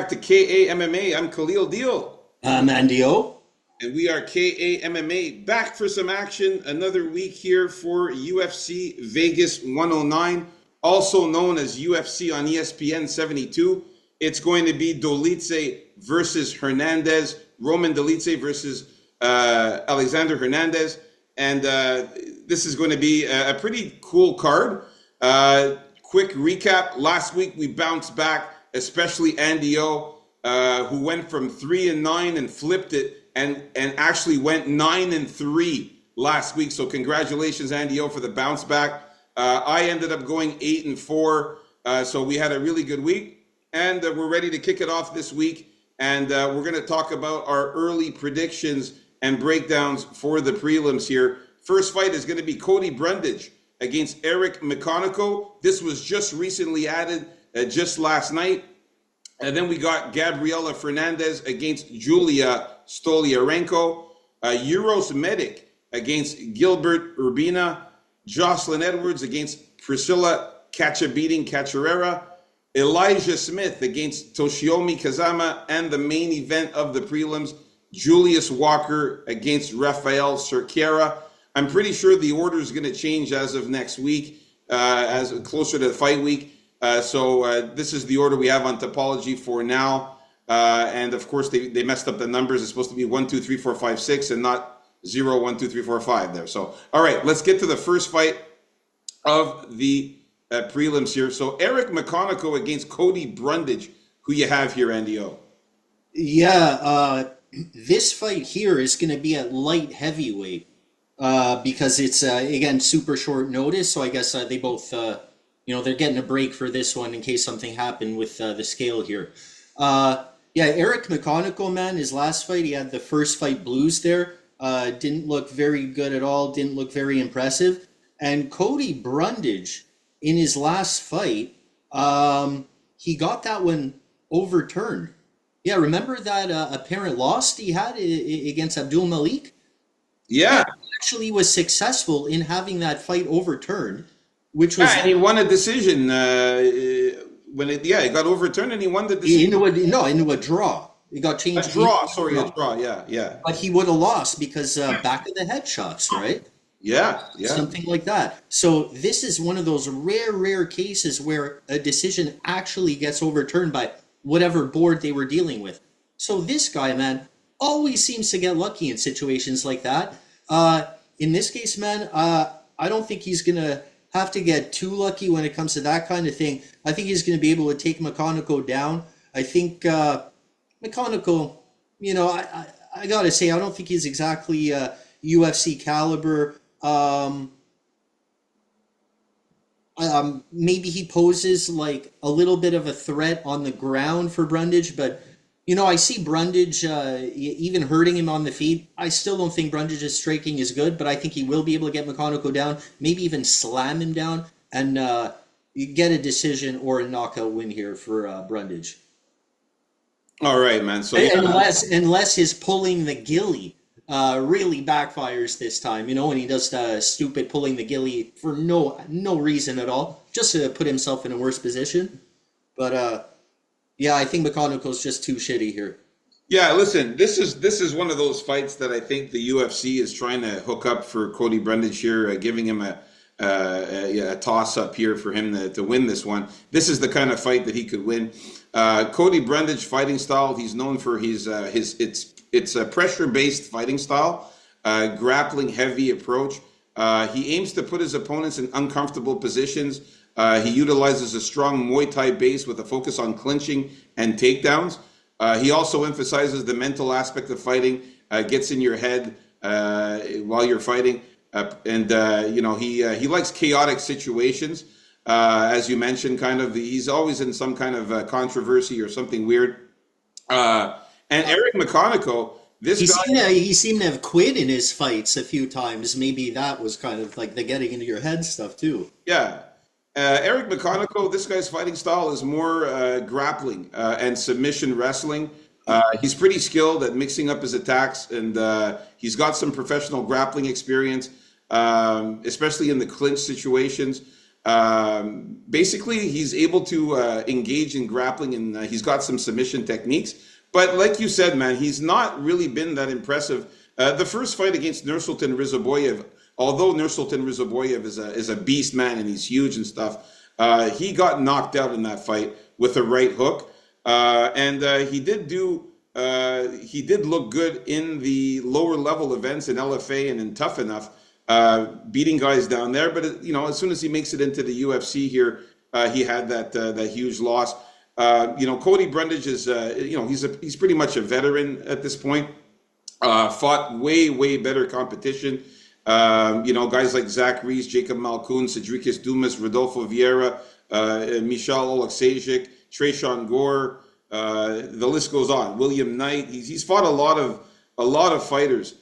back to KAMMA. I'm Khalil Deal. Mandio. And we are KAMMA back for some action. Another week here for UFC Vegas 109, also known as UFC on ESPN 72. It's going to be Dolice versus Hernandez, Roman Dolice versus Alexander Hernandez. And this is going to be a pretty cool card. Quick recap. Last week we bounced back, especially Andy O, who went from 3-9 and flipped it and actually went 9-3 last week. So congratulations, Andy O, for the bounce back. I ended up going 8-4. So we had a really good week, and we're ready to kick it off this week. And we're going to talk about our early predictions and breakdowns for the prelims here. First fight is going to be Cody Brundage against Eric McConaughey. This was just recently added just last night. And then we got Gabriela Fernandez against Julia Stoliarenko. Euros Medic against Gilbert Urbina. Jocelyn Edwards against Priscilla Cachoeira. Elijah Smith against Toshiomi Kazama. And the main event of the prelims, Julius Walker against Rafael Cerqueira. I'm pretty sure the order is going to change as of next week, as closer to the fight week. So this is the order we have on Topology for now. And of course, they messed up the numbers. It's supposed to be 1, 2, 3, 4, 5, 6, and not 0, 1, 2, 3, 4, 5 there. So, all right, let's get to the first fight of the prelims here. So Eric McConaughey against Cody Brundage, who you have here, Andy O. Yeah, this fight here is going to be at light heavyweight because it's, again, super short notice. So I guess they both, they're getting a break for this one in case something happened with the scale here. Yeah, Eric McConaughey, man, his last fight, he had the first fight blues there. Didn't look very good at all. Didn't look very impressive. And Cody Brundage, in his last fight, he got that one overturned. Yeah, remember that apparent loss he had against Abdul Malik? Yeah. He actually was successful in having that fight overturned, which was... Yeah, and he won a decision it got overturned and he won the decision. Into a draw. It got changed. A draw, yeah. But he would have lost because back of the head shots, right? Yeah. Something like that. So this is one of those rare cases where a decision actually gets overturned by whatever board they were dealing with. So this guy, man, always seems to get lucky in situations like that. In this case, man, I don't think he's going to have to get too lucky when it comes to that kind of thing. I think he's going to be able to take McConaughey down. I think McConaughey, I got to say, I don't think he's exactly UFC caliber. Maybe he poses like a little bit of a threat on the ground for Brundage, but I see Brundage even hurting him on the feet. I still don't think Brundage's striking is good, but I think he will be able to get McConaughey down, maybe even slam him down, and get a decision or a knockout win here for Brundage. All right, man. So unless his pulling the ghillie really backfires this time, and he does the stupid pulling the ghillie for no reason at all, just to put himself in a worse position. But yeah, I think McConaughey's just too shitty here. Yeah, listen, this is one of those fights that I think the UFC is trying to hook up for Cody Brundage here, giving him a toss-up here for him to win this one. This is the kind of fight that he could win. Cody Brundage fighting style, he's known for it's a pressure-based fighting style, grappling heavy approach. He aims to put his opponents in uncomfortable positions. He utilizes a strong Muay Thai base with a focus on clinching and takedowns. He also emphasizes the mental aspect of fighting, gets in your head while you're fighting. He likes chaotic situations. As you mentioned, he's always in some kind of controversy or something weird. And Eric McConaughey, he seemed to have quit in his fights a few times. Maybe that was kind of like the getting into your head stuff too. Yeah. Eric McConaughey, this guy's fighting style is more grappling and submission wrestling. He's pretty skilled at mixing up his attacks, and he's got some professional grappling experience, especially in the clinch situations. Basically, he's able to engage in grappling, and he's got some submission techniques. But like you said, man, he's not really been that impressive. The first fight against Nursultan Rizaboyev, although Nursultan Rizaboyev is a beast, man, and he's huge and stuff, he got knocked out in that fight with a right hook, and he did look good in the lower level events in LFA and in Tough Enough, beating guys down there. But you know, as soon as he makes it into the UFC here, he had that huge loss. You know, Cody Brundage is you know, he's pretty much a veteran at this point. Fought way better competition. You know, guys like Zach Reese, Jacob Malkoun, Cedricus Dumas, Rodolfo Vieira, Michal Oleksiejczuk, Tresean Gore. The list goes on. William Knight. He's fought a lot of fighters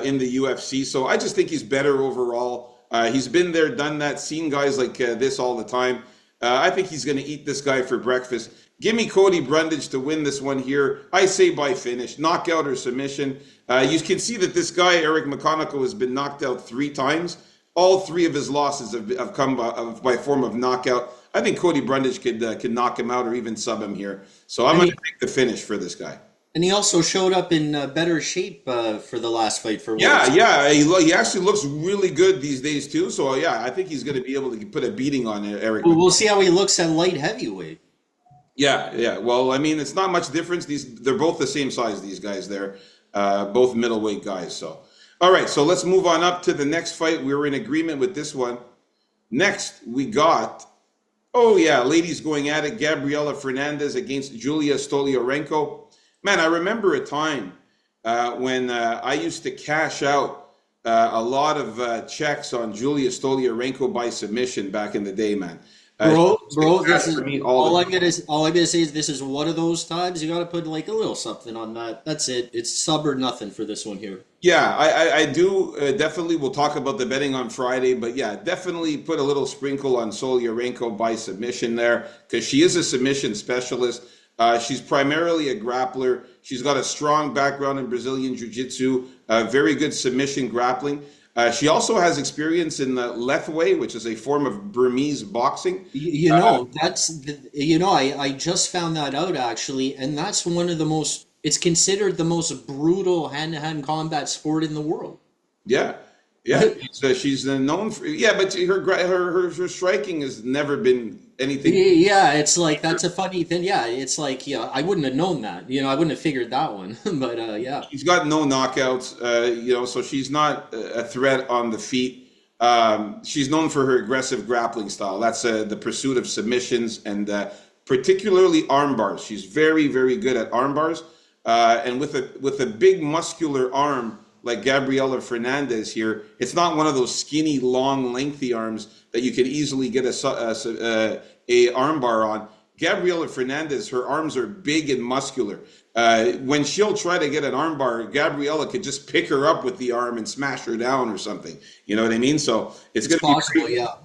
in the UFC. So I just think he's better overall. He's been there, done that, seen guys like this all the time. I think he's going to eat this guy for breakfast. Give me Cody Brundage to win this one here. I say by finish, knockout or submission. You can see that this guy, Eric McConaughey, has been knocked out 3 times. All 3 of his losses have come by form of knockout. I think Cody Brundage could knock him out or even sub him here. So I'm going to take the finish for this guy. And he also showed up in better shape for the last fight. Yeah. He actually looks really good these days too. So yeah, I think he's going to be able to put a beating on Eric. We'll see how he looks at light heavyweight. Yeah. Well, I mean, it's not much difference. They're both the same size. These guys, they're both middleweight guys. So, all right. So let's move on up to the next fight. We were in agreement with this one. Next, we got. Oh yeah, ladies going at it. Gabriela Fernandez against Julia Stolyarenko. Man, I remember a time when I used to cash out a lot of checks on Julia Stolyarenko by submission back in the day, man. Bro, this is all I'm gonna say is this is one of those times you gotta put like a little something on that. That's it. It's sub or nothing for this one here. Yeah, I do definitely. We'll talk about the betting on Friday, but yeah, definitely put a little sprinkle on Stolyarenko by submission there because she is a submission specialist. She's primarily a grappler. She's got a strong background in Brazilian Jiu-Jitsu, very good submission grappling. She also has experience in the Lethwei, which is a form of Burmese boxing. You know, I just found that out actually, and that's one of the most, it's considered the most brutal hand-to-hand combat sport in the world. Yeah. So she's known for, but her striking has never been anything. Yeah, it's like, that's a funny thing. Yeah, it's like, I wouldn't have known that. I wouldn't have figured that one. But yeah. She's got no knockouts, so she's not a threat on the feet. She's known for her aggressive grappling style. That's the pursuit of submissions and particularly arm bars. She's very, very good at arm bars. And with a big muscular arm, like Gabriela Fernandez here, it's not one of those skinny, long, lengthy arms that you can easily get a arm bar on. Gabriela Fernandez, her arms are big and muscular. When she'll try to get an arm bar, Gabriela could just pick her up with the arm and smash her down or something. You know what I mean? So it's going to be possible, yeah.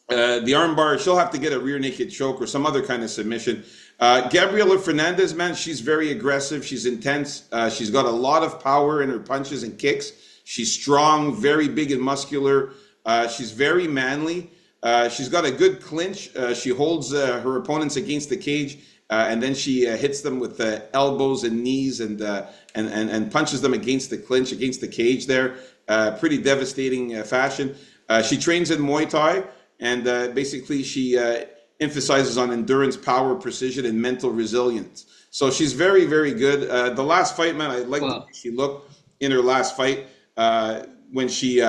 The arm bar, she'll have to get a rear naked choke or some other kind of submission. Gabriela Fernandez, man, she's very aggressive. She's intense. She's got a lot of power in her punches and kicks. She's strong, very big and muscular. She's very manly. She's got a good clinch. She holds her opponents against the cage, and then she hits them with elbows and knees and punches them against the clinch, against the cage there. Pretty devastating fashion. She trains in Muay Thai, and basically she emphasizes on endurance, power, precision, and mental resilience. So she's very, very good. The last fight, man, I liked the way she looked in her last fight when she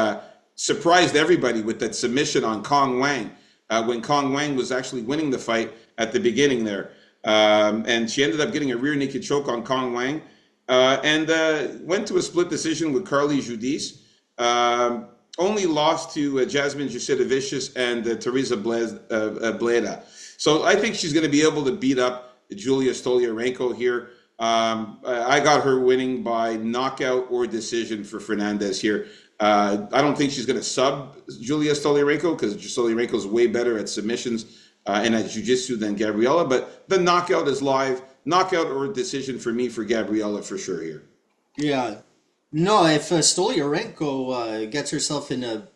surprised everybody with that submission on Kong Wang when Kong Wang was actually winning the fight at the beginning there. And she ended up getting a rear naked choke on Kong Wang and went to a split decision with Carly Judice. Only lost to Jasmine Jusidovicius and Teresa Bleda. So I think she's going to be able to beat up Julia Stolyarenko here. I got her winning by knockout or decision for Fernandez here. I don't think she's going to sub Julia Stolyarenko because Stolyarenko is way better at submissions and at jiu-jitsu than Gabriela. But the knockout is live. Knockout or decision for me for Gabriela for sure here. Yeah. No, if Stolyarenko gets herself in a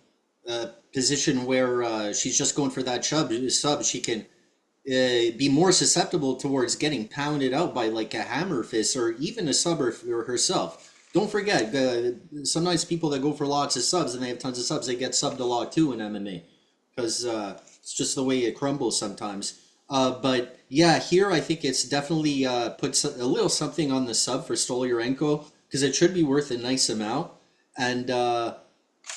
position where she's just going for that sub, she can be more susceptible towards getting pounded out by like a hammer fist or even a sub or herself. Don't forget, sometimes people that go for lots of subs and they have tons of subs, they get subbed a lot too in MMA because it's just the way it crumbles sometimes. But yeah, here I think it's definitely puts a little something on the sub for Stolyarenko because it should be worth a nice amount. And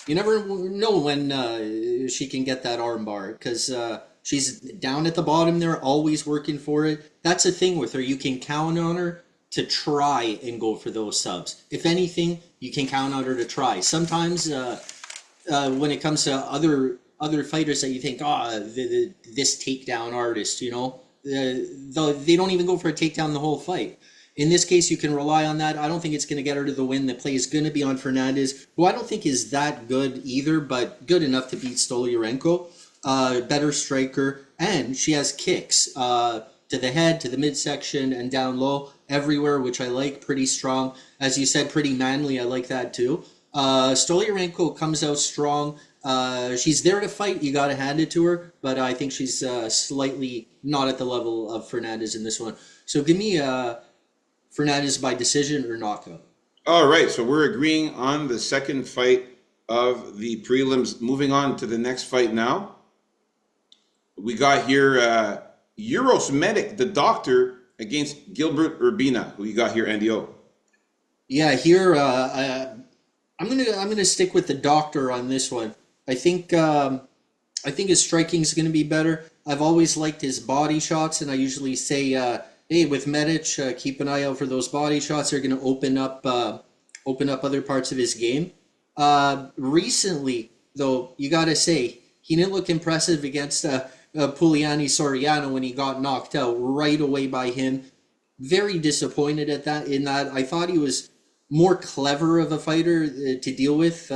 you never know when she can get that armbar because she's down at the bottom there, always working for it. That's the thing with her. You can count on her to try and go for those subs. If anything, you can count on her to try. Sometimes when it comes to other fighters that you think, this takedown artist, they don't even go for a takedown the whole fight. In this case, you can rely on that. I don't think it's going to get her to the win. The play is going to be on Fernandez, who I don't think is that good either, but good enough to beat Stolyarenko. Better striker, and she has kicks to the head, to the midsection, and down low, everywhere, which I like, pretty strong. As you said, pretty manly, I like that too. Stolyarenko comes out strong. She's there to fight, you got to hand it to her, but I think she's slightly not at the level of Fernandez in this one. So give me Fernandez by decision or knockout. All right, so we're agreeing on the second fight of the prelims. Moving on to the next fight now. We got here Euros Medic, the doctor, against Gilbert Urbina. Who you got here, Andy O? Yeah, here I'm gonna stick with the doctor on this one. I think his striking is gonna be better. I've always liked his body shots, and I usually say, hey, with Medic, keep an eye out for those body shots. They're gonna open up other parts of his game. Recently, though, you gotta say he didn't look impressive against Pugliani Soriano when he got knocked out right away by him. Very disappointed at that. In that, I thought he was more clever of a fighter to deal with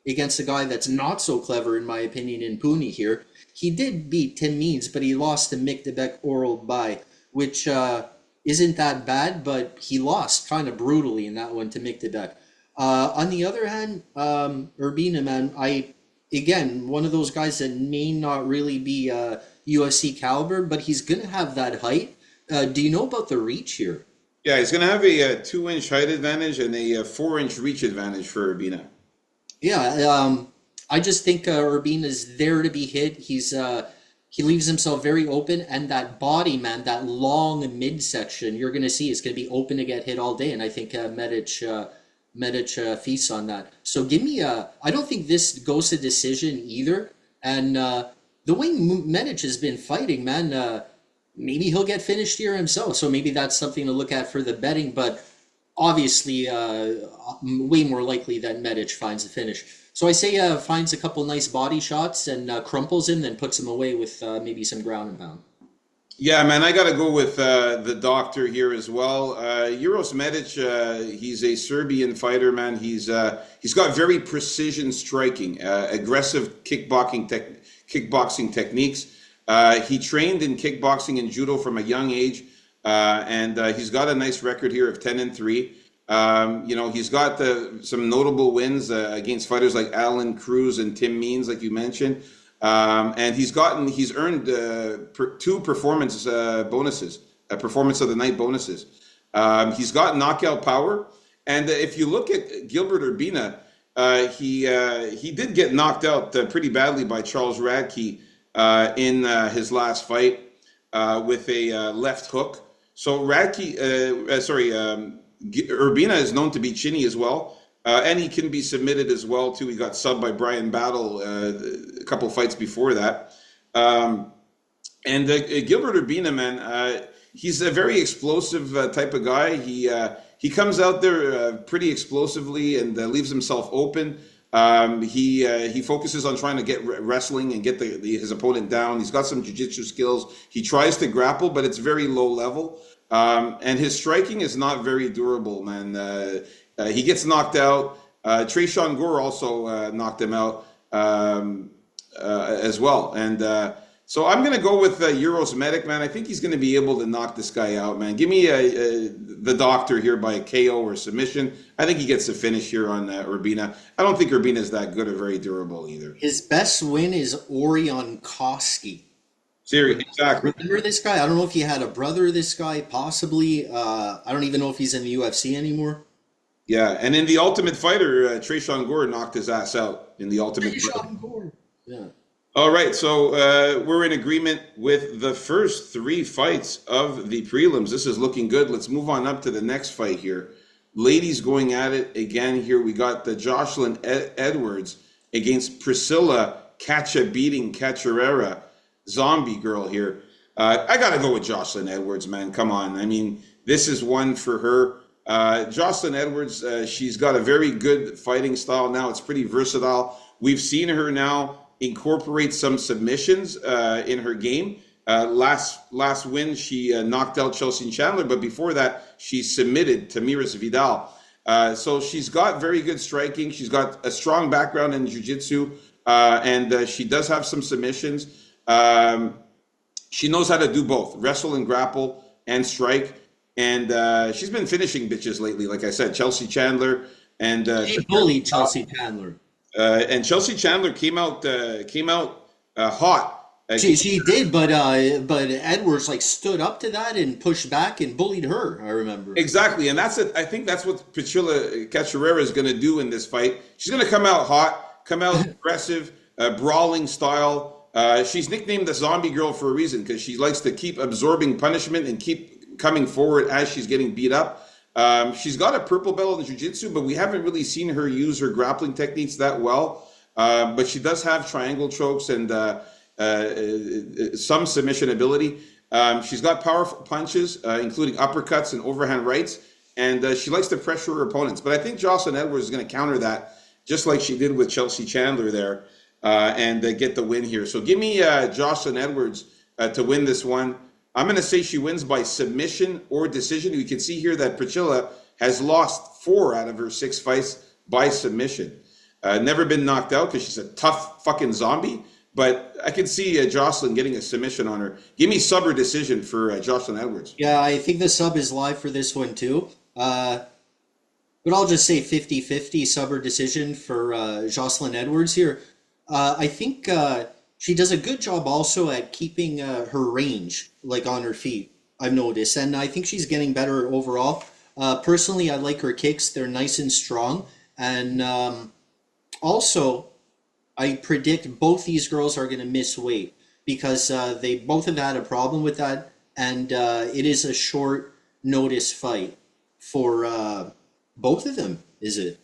against a guy that's not so clever, in my opinion, in Puni here. He did beat Tim Means, but he lost to Mick DeBeck oral by, which isn't that bad, but he lost kind of brutally in that one to Mick DeBeck. On the other hand, Urbina, man, again, one of those guys that may not really be UFC caliber, but he's going to have that height. Do you know about the reach here? Yeah, he's going to have a 2-inch height advantage and a 4-inch reach advantage for Urbina. Yeah, I just think Urbina's there to be hit. He leaves himself very open, and that body, man, that long midsection, you're going to see it's going to be open to get hit all day, and I think Medic feasts on that. So give me I don't think this goes to decision either. And the way Medic has been fighting, man, maybe he'll get finished here himself. So maybe that's something to look at for the betting. But obviously, way more likely that Medic finds a finish. So I say finds a couple nice body shots and crumples him, then puts him away with maybe some ground and pound. Yeah, man, I got to go with the doctor here as well. Euros Medic, he's a Serbian fighter, man. He's got very precision striking, aggressive kickboxing techniques. He trained in kickboxing and judo from a young age, and he's got a nice record here of 10-3. He's got some notable wins against fighters like Alan Cruz and Tim Means, like you mentioned. And he's earned 2 performance bonuses, performance of the night bonuses. He's got knockout power, and if you look at Gilbert Urbina, he did get knocked out pretty badly by Charles Radke in his last fight with a left hook. So Urbina is known to be chinny as well. And he can be submitted as well, too. He got subbed by Brian Battle a couple fights before that. Gilbert Urbina, man, he's a very explosive type of guy. He comes out there pretty explosively and leaves himself open. He focuses on trying to get wrestling and get his opponent down. He's got some jiu-jitsu skills. He tries to grapple, but it's very low level. And his striking is not very durable, man. He gets knocked out. Tresean Gore also knocked him out as well. And So I'm going to go with Euros Medic, man. I think he's going to be able to knock this guy out, man. Give me the doctor here by KO or submission. I think he gets the finish here on Urbina. I don't think Urbina's that good or very durable either. His best win is Orion Koski. Seriously, exactly. Remember this guy? I don't know if he had a brother, this guy, possibly. I don't even know if he's in the UFC anymore. Yeah, and in the Ultimate Fighter, Tresean Gore knocked his ass out in the Ultimate Fighter. Gore. Yeah. All right, so we're in agreement with the first three fights of the prelims. This is looking good. Let's move on up to the next fight here. Ladies going at it again here. We got the Jocelyn Edwards against Priscilla Beating Cachoeira, zombie girl here. I got to go with Jocelyn Edwards, man. Come on. I mean, this is one for her. Jocelyn Edwards, she's got a very good fighting style now. It's pretty versatile. We've seen her now incorporate some submissions in her game. Last win, she knocked out Chelsea Chandler, but before that, she submitted Tamiris Vidal. So she's got very good striking. She's got a strong background in jiu-jitsu, and she does have some submissions. She knows how to do both, wrestle and grapple and strike. And she's been finishing bitches lately, like I said, Chelsea Chandler. And She bullied Chelsea Chandler. And Chelsea Chandler came out hot. She did, but Edwards like stood up to that and pushed back and bullied her. I remember Exactly, and that's it. I think that's what Priscilla Cachoeira is going to do in this fight. She's going to come out hot, come out aggressive, brawling style. She's nicknamed the Zombie Girl for a reason because she likes to keep absorbing punishment and keep coming forward as she's getting beat up. She's got a purple belt in jiu-jitsu, but we haven't really seen her use her grappling techniques that well. But she does have triangle chokes and some submission ability. She's got powerful punches, including uppercuts and overhand rights, and she likes to pressure her opponents. But I think Jocelyn Edwards is going to counter that, just like she did with Chelsea Chandler there, and get the win here. So give me Jocelyn Edwards to win this one. I'm going to say she wins by submission or decision. You can see here that Priscilla has lost 4 out of her 6 fights by submission. Never been knocked out because she's a tough fucking zombie. But I can see Jocelyn getting a submission on her. Give me sub or decision for Jocelyn Edwards. Yeah, I think the sub is live for this one too. But I'll just say 50-50 sub or decision for Jocelyn Edwards here. I think she does a good job also at keeping her range like on her feet, I've noticed. And I think she's getting better overall. Personally, I like her kicks. They're nice and strong. And also, I predict both these girls are going to miss weight because they both have had a problem with that. And it is a short notice fight for both of them, is it?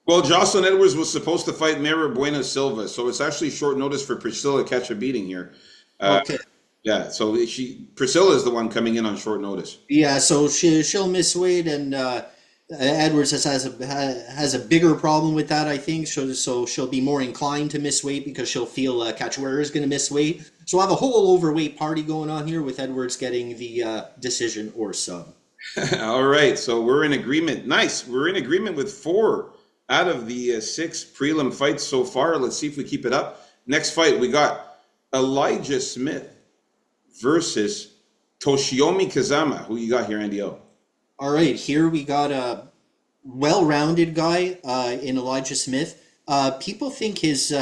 Well, Jocelyn Edwards was supposed to fight Mara Bueno Silva, so it's actually short notice for Priscilla Beating here. Okay. Yeah, so Priscilla is the one coming in on short notice. Yeah, so she'll miss weight, and Edwards has a bigger problem with that, I think. So she'll be more inclined to miss weight because she'll feel Cachoeira is going to miss weight. So I have a whole overweight party going on here with Edwards getting the decision or sub. All right, so we're in agreement. Nice. We're in agreement with 4 out of the 6 prelim fights so far. Let's see if we keep it up. Next fight, we got Elijah Smith versus Toshiomi Kazama. Who you got here, Andy O? All right, here we got a well-rounded guy in Elijah Smith. People think his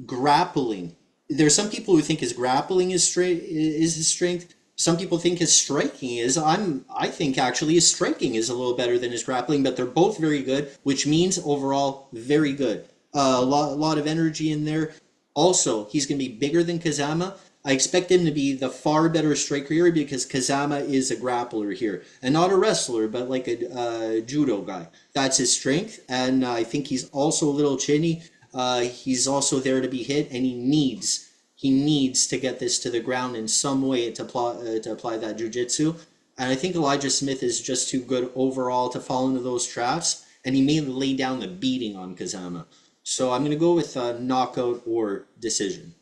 grappling. There's some people who think his grappling is his strength. Some people think his striking is. I think actually his striking is a little better than his grappling, but they're both very good, which means overall very good. A lot of energy in there. Also, he's going to be bigger than Kazama. I expect him to be the far better striker here because Kazama is a grappler here. And not a wrestler, but like a judo guy. That's his strength. And I think he's also a little chinny. He's also there to be hit, and he needs to get this to the ground in some way to apply that jiu-jitsu. And I think Elijah Smith is just too good overall to fall into those traps. And he may lay down the beating on Kazama. So I'm going to go with knockout or decision.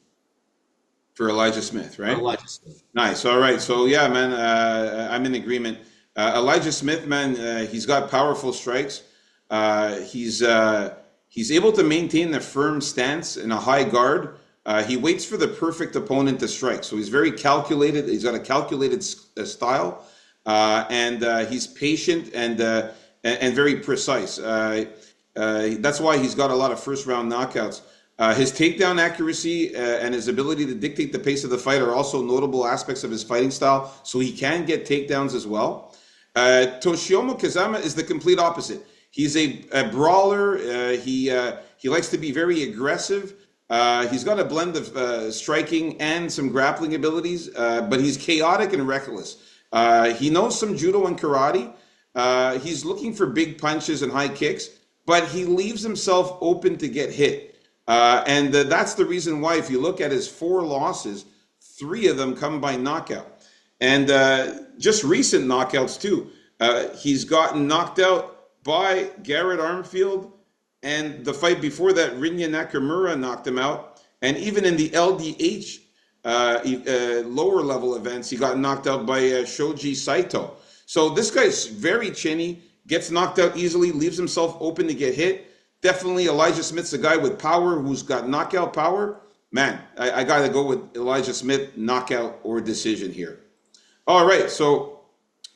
For Elijah Smith, right? Elijah Smith. Nice. All right. So, yeah, man, I'm in agreement. Elijah Smith, man, he's got powerful strikes. He's able to maintain a firm stance and a high guard He waits for the perfect opponent to strike. So he's very calculated. He's got a calculated style, and he's patient and very precise. That's why he's got a lot of first-round knockouts. His takedown accuracy and his ability to dictate the pace of the fight are also notable aspects of his fighting style, so he can get takedowns as well. Toshiyuki Kazama is the complete opposite. He's a brawler. He likes to be very aggressive. He's got a blend of striking and some grappling abilities, but he's chaotic and reckless. He knows some judo and karate. He's looking for big punches and high kicks, but he leaves himself open to get hit. And that's the reason why, if you look at his 4 losses, 3 of them come by knockout. And just recent knockouts, too. He's gotten knocked out by Garrett Armfield, and the fight before that, Rinya Nakamura knocked him out. And even in the LDH lower level events, he got knocked out by Shoji Saito. So this guy's very chinny, gets knocked out easily, leaves himself open to get hit. Definitely Elijah Smith's a guy with power who's got knockout power. Man, I got to go with Elijah Smith, knockout or decision here. All right, so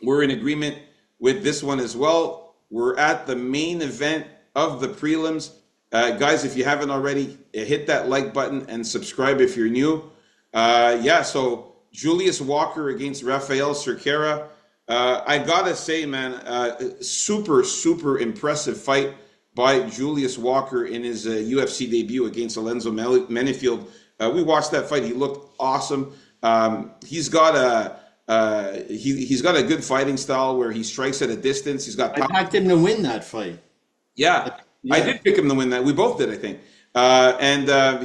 we're in agreement with this one as well. We're at the main event of the prelims. Guys, if you haven't already, hit that like button and subscribe if you're new. So Julius Walker against Rafael Cerqueira. I gotta say, man, super impressive fight by Julius Walker in his UFC debut against Alonzo Menifield. We watched that fight. He looked awesome. He's got a good fighting style where he strikes at a distance. He's got power. I backed him to win that fight. Yeah, I did pick him to win that. We both did, I think.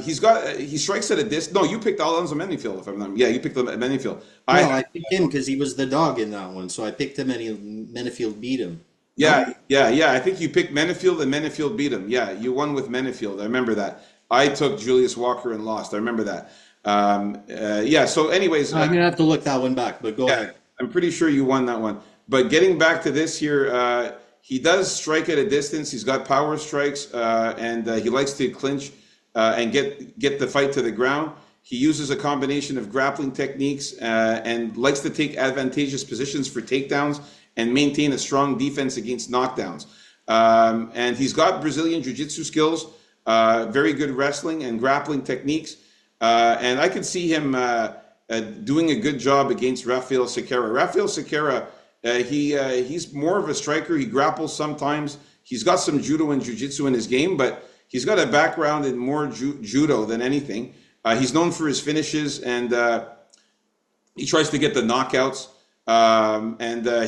He strikes at a distance. No, you picked Alonzo Menifield, if I'm not. Yeah, you picked Menifield. I picked him because he was the dog in that one. So I picked him and Menifield beat him. Yeah. I think you picked Menifield and Menifield beat him. Yeah, you won with Menifield. I remember that. I took Julius Walker and lost. I remember that. So anyways. I'm going to have to look that one back, but go ahead. I'm pretty sure you won that one. But getting back to this here, he does strike at a distance. He's got power strikes, and he likes to clinch and get the fight to the ground. He uses a combination of grappling techniques and likes to take advantageous positions for takedowns and maintain a strong defense against knockdowns. And he's got Brazilian jiu-jitsu skills, very good wrestling and grappling techniques. And I could see him doing a good job against Rafael Cerqueira. Rafael Cerqueira, he's more of a striker. He grapples sometimes. He's got some judo and jiu-jitsu in his game, but he's got a background in more judo than anything. He's known for his finishes, and he tries to get the knockouts.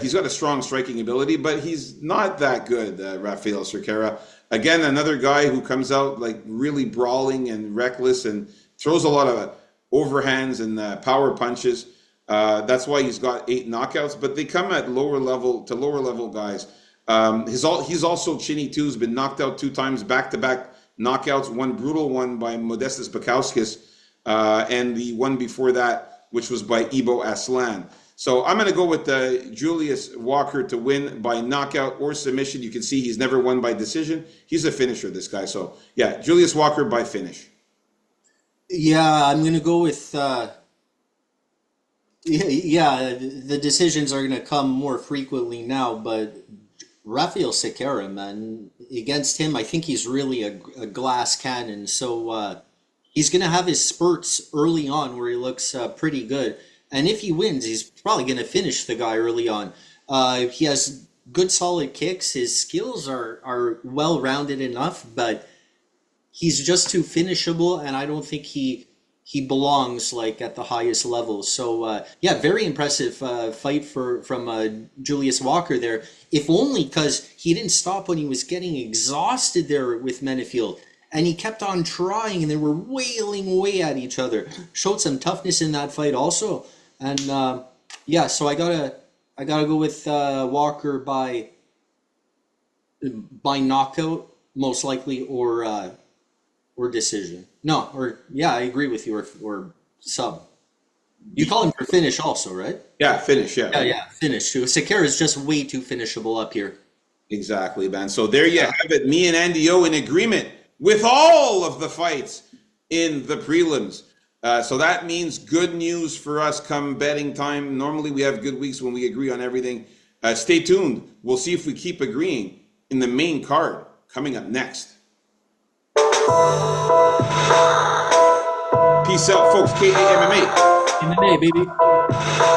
He's got a strong striking ability, but he's not that good, Rafael Cerqueira. Again, another guy who comes out like really brawling and reckless and throws a lot of overhands and power punches. That's why he's got 8 knockouts, but they come at lower level guys. He's also chinny too. He's been knocked out 2 times back-to-back knockouts. One brutal one by Modestas Bukauskas, and the one before that, which was by Ibo Aslan. So I'm going to go with Julius Walker to win by knockout or submission. You can see he's never won by decision. He's a finisher, this guy. So yeah, Julius Walker by finish. Yeah, I'm going to go with, the decisions are going to come more frequently now, but Rafael Cerqueira, man, against him, I think he's really a glass cannon. So he's going to have his spurts early on where he looks pretty good. And if he wins, he's probably going to finish the guy early on. He has good, solid kicks. His skills are well-rounded enough, but he's just too finishable, and I don't think he belongs like at the highest level. So very impressive fight from Julius Walker there. If only because he didn't stop when he was getting exhausted there with Menifield, and he kept on trying, and they were wailing away at each other. Showed some toughness in that fight also, and so I gotta go with Walker by knockout most likely, or decision. No, I agree with you, or sub. You call him for finish also, right? Yeah, finish, yeah. Yeah, finish too. Cerqueira is just way too finishable up here. Exactly, man. So there you have it. Me and Andy O in agreement with all of the fights in the prelims. So that means good news for us come betting time. Normally we have good weeks when we agree on everything. Stay tuned. We'll see if we keep agreeing in the main card coming up next. Peace out, folks. KAMMA. MMA, baby.